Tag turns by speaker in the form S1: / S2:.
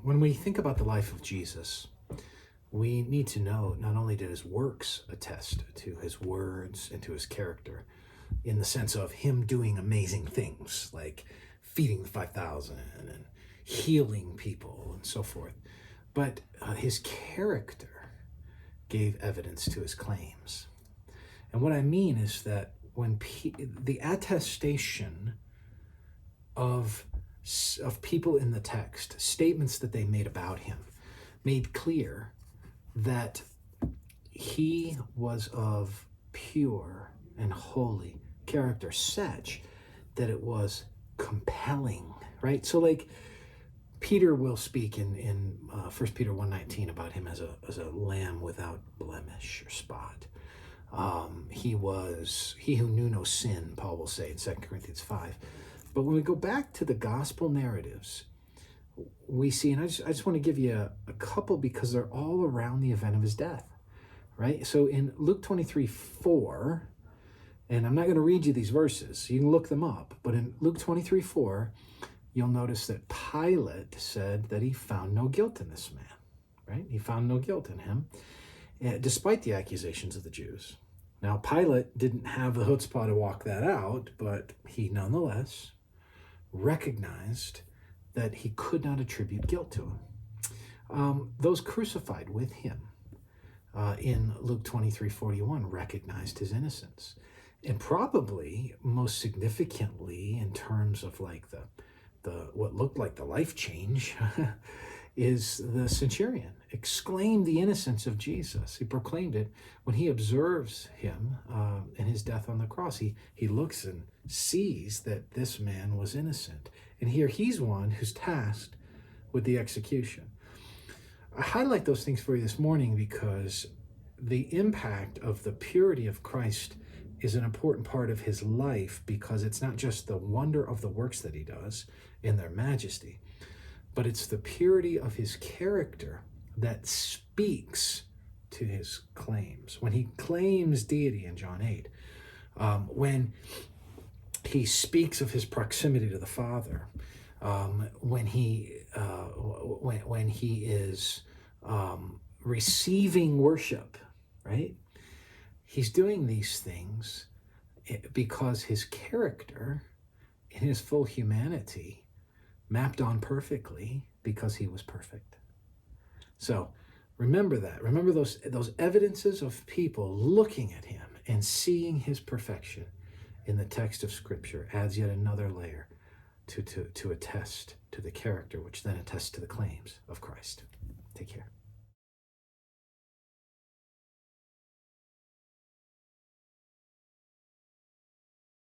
S1: When we think about the life of Jesus, we need to know not only did his works attest to his words and to his character, in the sense of him doing amazing things like feeding the 5,000 and healing people and so forth, but his character gave evidence to his claims. And what I mean is that when the attestation of people in the text, statements that they made about him, made clear that he was of pure and holy character, such that it was compelling, right? So like Peter will speak in 1 Peter 1:19 about him as a lamb without blemish or spot. He who knew no sin, Paul will say in 2 Corinthians 5. But when we go back to the gospel narratives, we see, and I just want to give you a couple because they're all around the event of his death, right? So in Luke 23:4, and I'm not going to read you these verses, you can look them up, but in Luke 23:4, you'll notice that Pilate said that he found no guilt in this man, right? He found no guilt in him, despite the accusations of the Jews. Now, Pilate didn't have the chutzpah to walk that out, but he nonetheless recognized that he could not attribute guilt to him. Those crucified with him in Luke 23:41 recognized his innocence. And probably most significantly in terms of like the what looked like the life change is the centurion exclaimed the innocence of Jesus. He proclaimed it when he observes him in his death on the cross. He looks and sees that this man was innocent. And here he's one who's tasked with the execution. I highlight those things for you this morning because the impact of the purity of Christ is an important part of his life, because it's not just the wonder of the works that he does in their majesty, but it's the purity of his character that speaks to his claims. When he claims deity in John 8, when he speaks of his proximity to the Father, when he is receiving worship, right? He's doing these things because his character in his full humanity mapped on perfectly because he was perfect. So remember that. Remember those evidences of people looking at him and seeing his perfection in the text of Scripture adds yet another layer to attest to the character, which then attests to the claims of Christ.